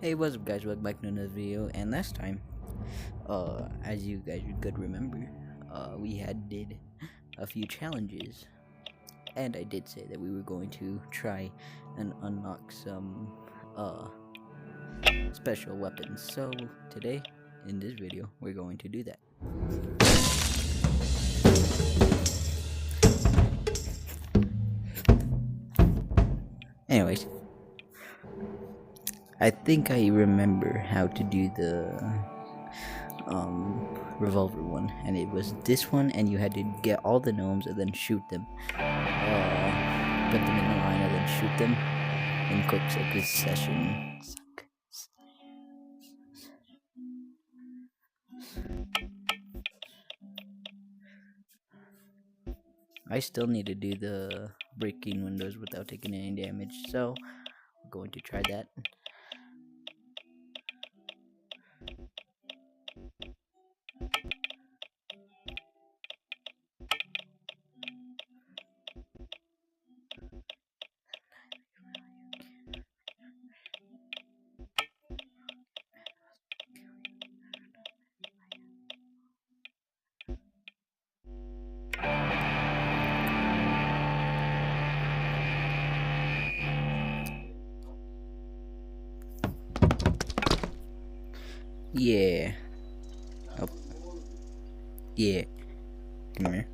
Hey, what's up guys, welcome back to another video. And last time, as you guys could remember, we did a few challenges, and I did say that we were going to try and unlock some special weapons. So today, in this video, we're going to do that. Anyways, I think I remember how to do the revolver one, and it was this one, and you had to get all the gnomes and then shoot them, put them in a line and then shoot them in quick succession. I still need to do the breaking windows without taking any damage, so we're going to try that. Yeah. Oh. Yeah. Come here.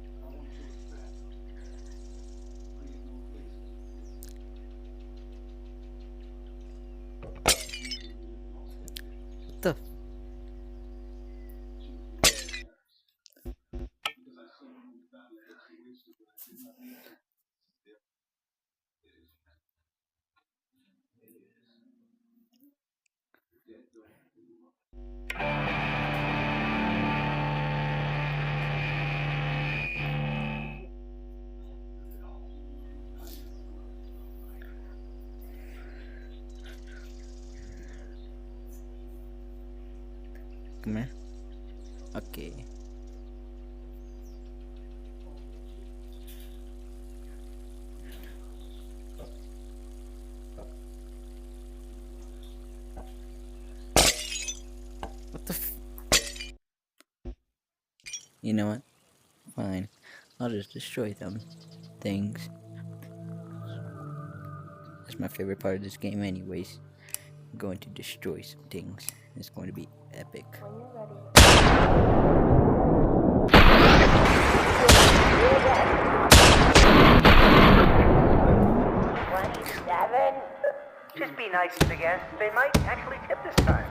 What the? Come here. Okay. What the You know what? Fine. I'll just destroy them. Things. That's my favorite part of this game anyways. I'm going to destroy some things. It's going to be epic. When you're ready. Just be nice to the guests. They might actually tip this time.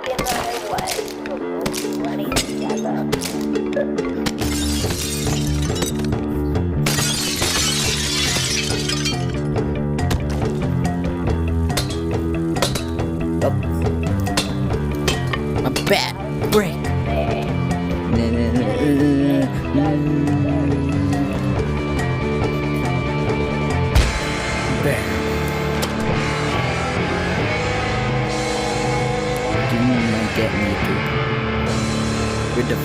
Making my way to 27. A bad break. Do not get me to rid of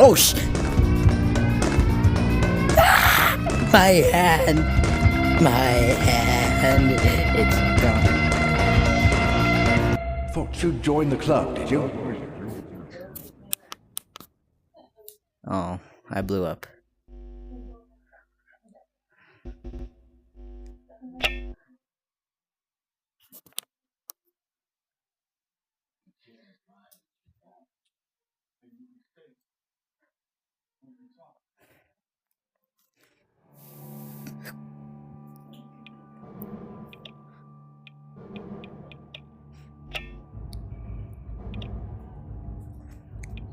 Oh shit! My hand! It's gone. Thought you'd join the club, did you? Oh, I blew up.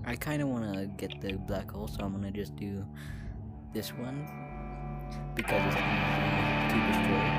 I kind of want to get the black hole, so I'm gonna just do this one because it's easy to destroy.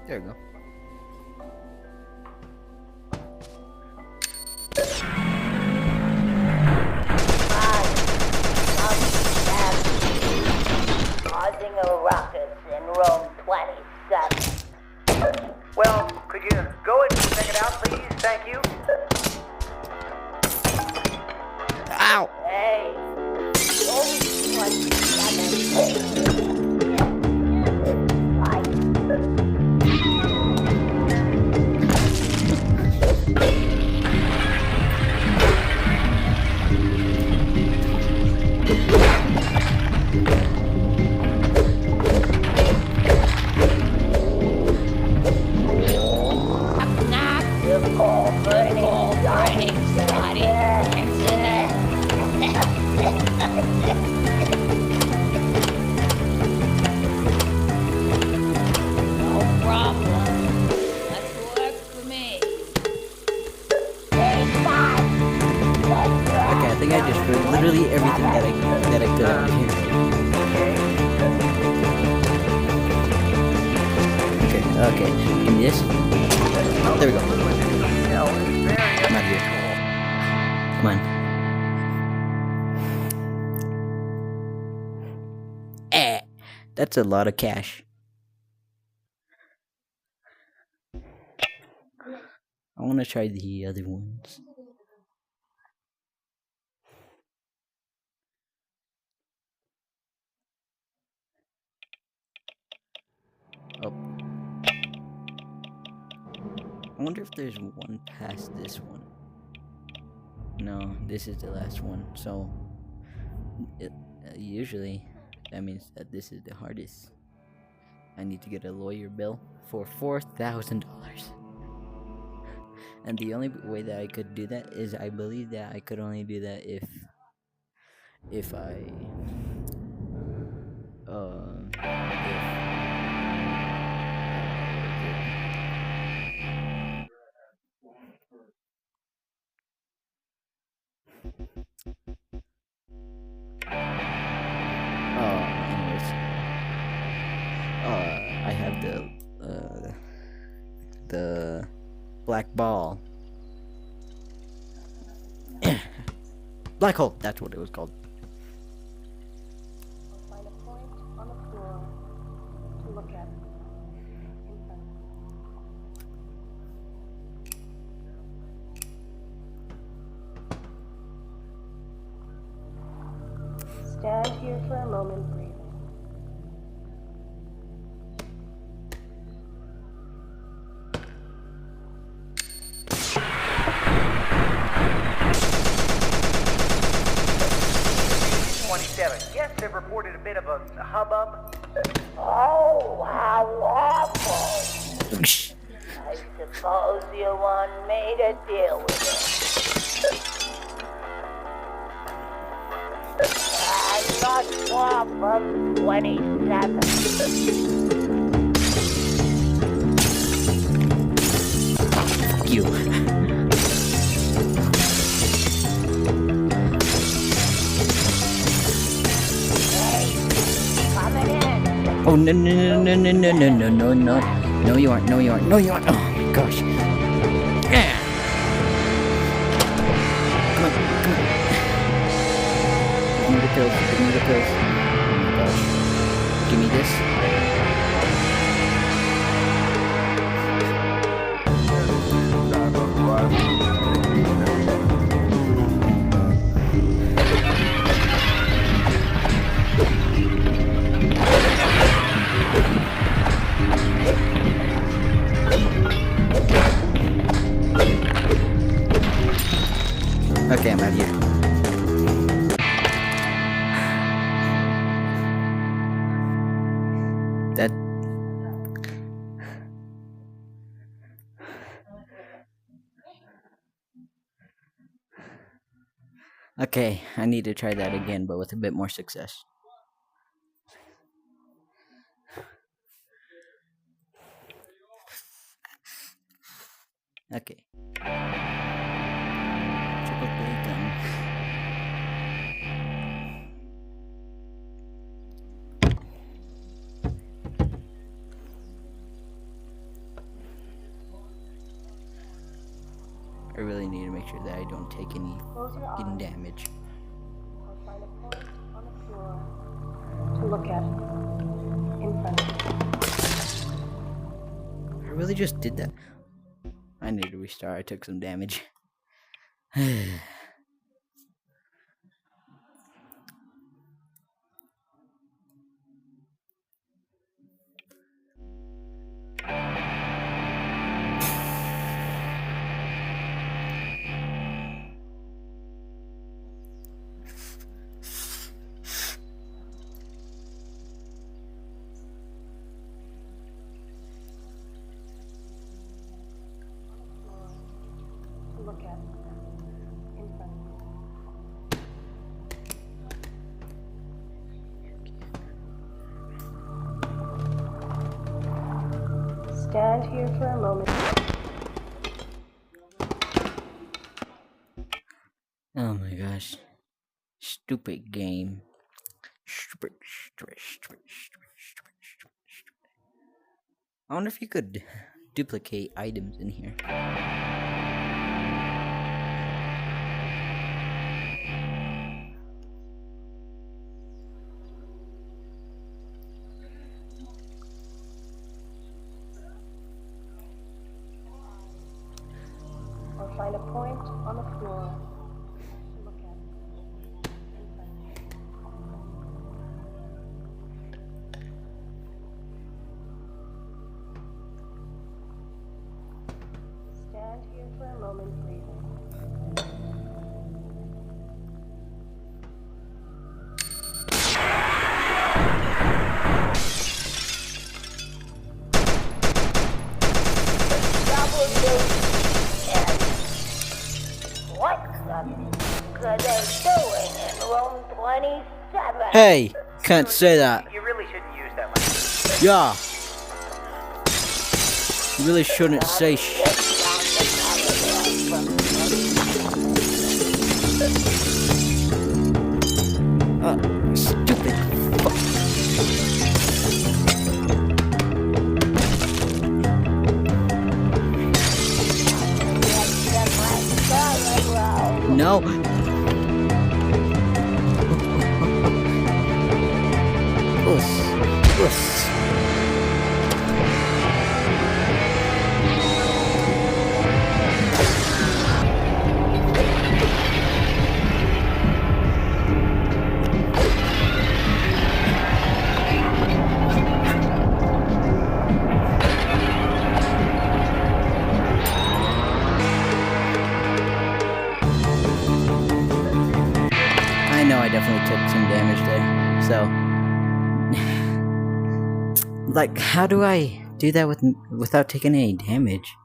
There we go. Causing a ruckus in room 27. Well, could you go and check it out, please? Thank you. Ow! Hey, room 27. Okay, I think I just heard literally everything that I could hear. Okay. Give me this. There we go. I'm out here. Come on. That's a lot of cash. I want to try the other ones. Oh. I wonder if there's one past this one. No, this is the last one. So, usually, that means that this is the hardest. I need to get a lawyer bill for $4,000. And the only way that I could do that is I believe that I could only do that if I anyways, I have the black ball. Black hole, that's what it was called. Find a point on the floor to look at. Stand here for a moment, breathing. Yes, they've reported a bit of a hubbub. Oh, how awful! I suppose you want me to deal with it. I got swap of 27. You. Oh no no no no no no no no no! No you aren't! No you aren't! No you aren't! Oh my gosh! Yeah! Come on! Come on! Give me the pills! Give me the pills! Oh my gosh! Give me this! Okay, I'm out here. That. Okay, I need to try that again, but with a bit more success. Okay. Triple bacon. really need to make sure that I don't take any Close your fucking eyes. damage. I'll find a point on the floor to look at in front of you. I really just did that. I need to restart. I took some damage. To look at in front of you. Stand here for a moment. Oh my gosh. Stupid game. Stupid. I wonder if you could duplicate items in here. Or find a point on the floor to look at in front of you. Stand here for a moment, breathing. What could they doing in room 27? Hey! Can't say that. You really shouldn't use that language. Yeah! You really shouldn't say shit. Stupid fuck. No. Puss. I know I definitely took some damage there. So, like, how do I do that without taking any damage?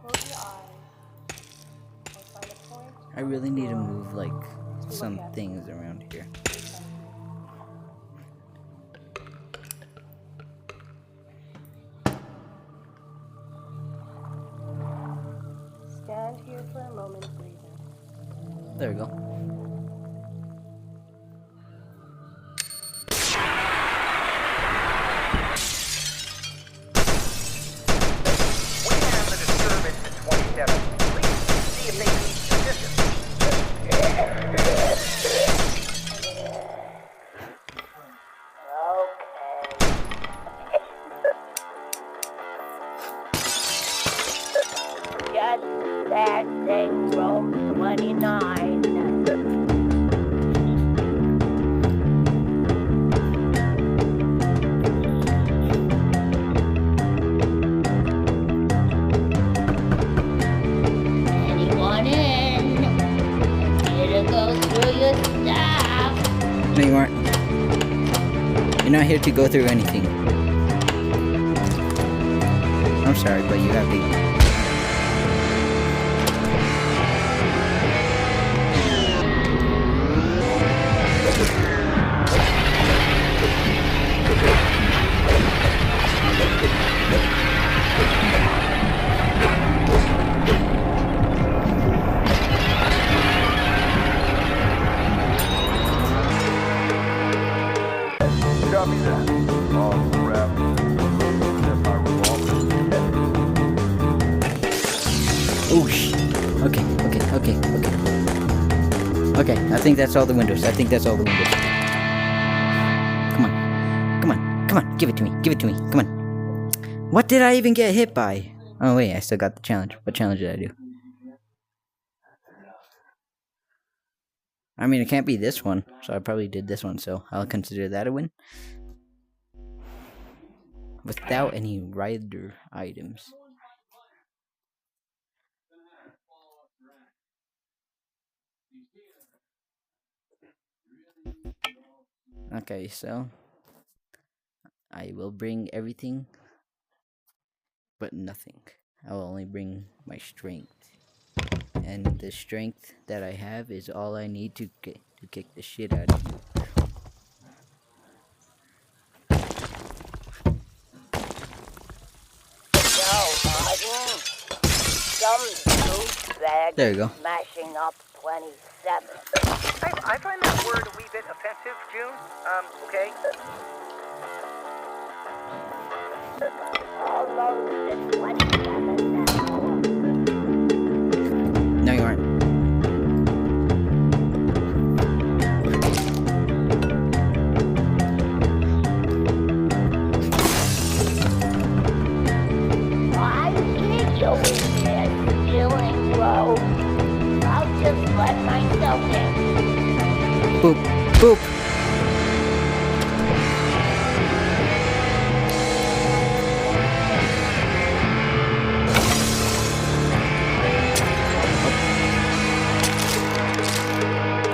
Close your eyes. Or find a point I really need to on the move, like, floor to some look at things around here. in front of you. Stand here for a moment, breathing. There we go. We have a disturbance at 27. Please see if they need assistance. Just passing room 29. Anyone in? Here to go through your stuff. No, you aren't. You're not here to go through anything. I'm sorry, but you have to. Copy that. On the wrap. Set my revolver. Oh, Okay, I think that's all the windows. Come on. Give it to me. Come on. What did I even get hit by? Oh, wait, I still got the challenge. What challenge did I do? I mean, it can't be this one, so I probably did this one, so I'll consider that a win. Without any rider items. Okay, so I will bring everything, but nothing. I will only bring my strength. And the strength that I have is all I need to kick the shit out of you. Some douchebag There you go. smashing up 27. I find that word a wee bit offensive, June. Okay. Almost at 27 now. No, you aren't. I can't go in there stealing, bro. I'll just let myself in. Boop.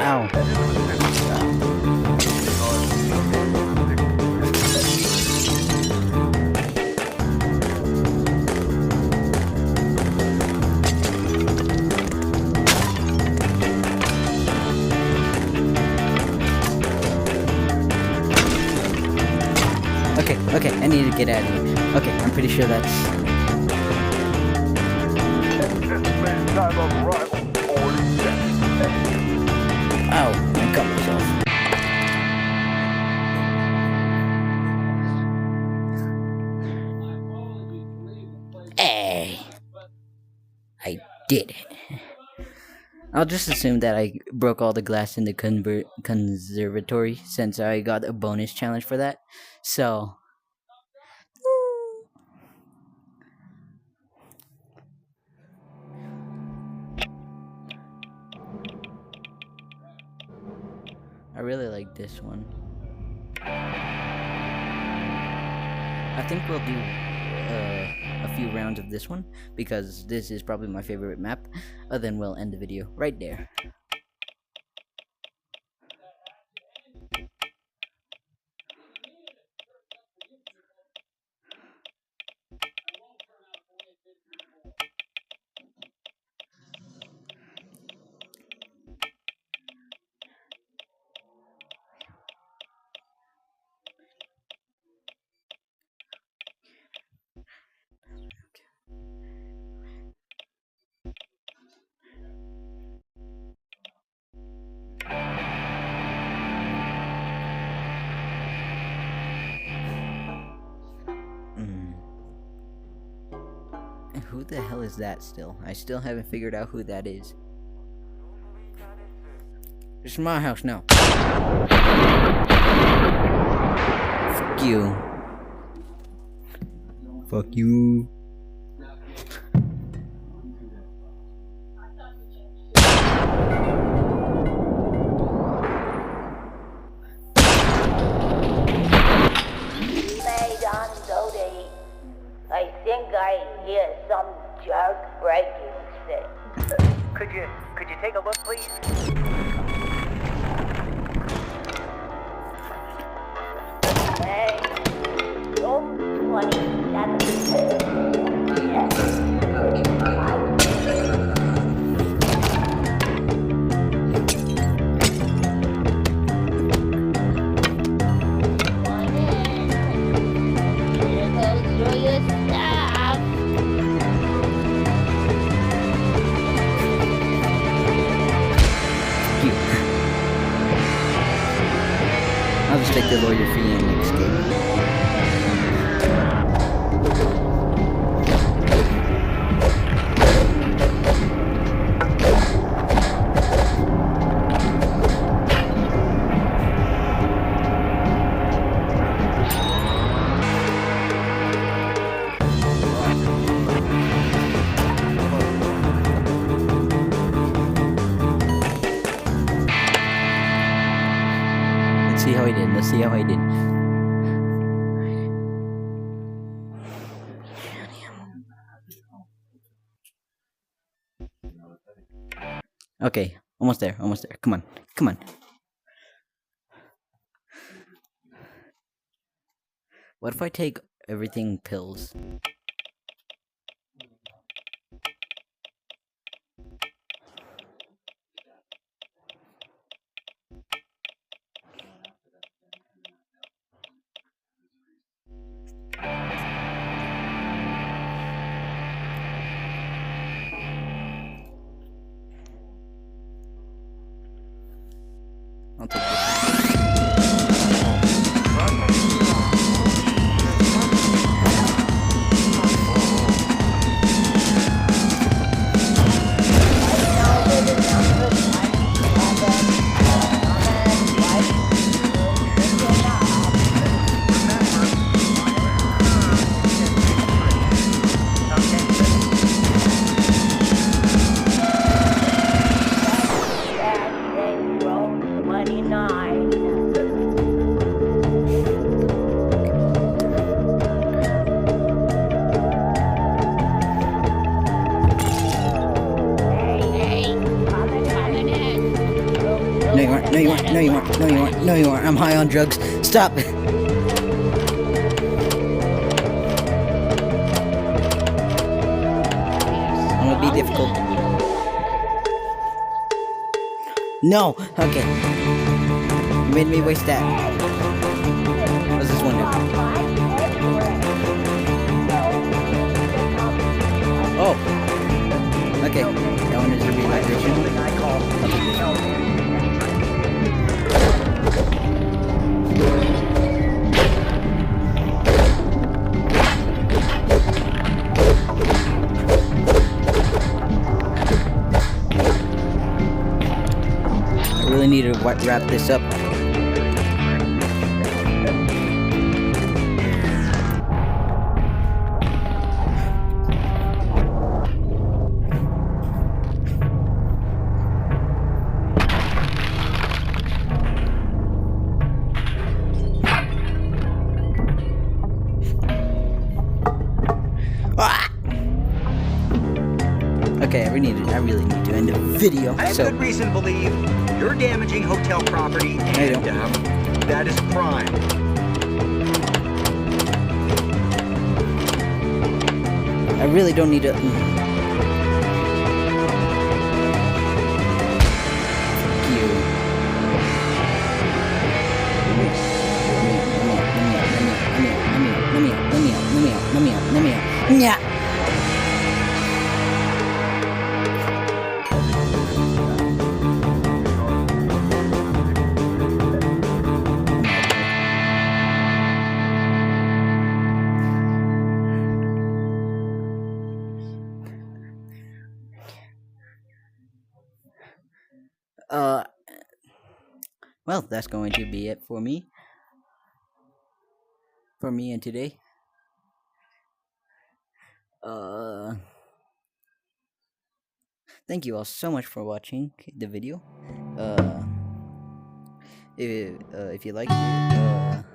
Ow. Okay, I need to get out of here. Okay, I'm pretty sure that's... Estimated time of arrival, 40 seconds. Ow, I cut myself. Hey! I did it. I'll just assume that I broke all the glass in the conservatory since I got a bonus challenge for that. So... I really like this one. I think we'll do a few rounds of this one because this is probably my favorite map. Then we'll end the video right there. Who the hell is that still? I still haven't figured out who that is. This is my house now. Fuck you. Fuck you. I think I hear some jerk breaking thing. Could you take a look, please? Hey, room 27. Yes. Come on in. Here goes all your stuff. Cute. I'll just take the lawyer fee in next game. Let's see how he did. Let's see how he did. Okay, almost there. Almost there. Come on. Come on. What if I take everything pills? I'll take this. Room 29. Hey, coming in. No, you aren't. No, you aren't. No, you aren't. No, you aren't. No, you aren't. I'm high on drugs. Stop. I'm gonna be difficult. No. Okay. You made me waste that. What's this one do? Oh. Okay. That one is a relaxation. I call email management. I really need to wrap this up. Ah! Okay, I really need to end the video. I have So good reason to believe you're damaging hotel property, you and don't. that is a crime. I really don't need to. Fuck you. Let me out. Yeah. Well, that's going to be it for me. For me and today. Thank you all so much for watching the video. If you liked it,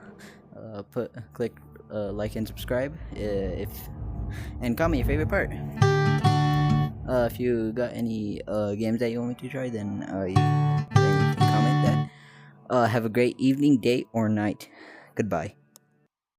click like and subscribe. And comment your favorite part. If you got any games that you want me to try, then you can comment that. Have a great evening, day, or night. Goodbye.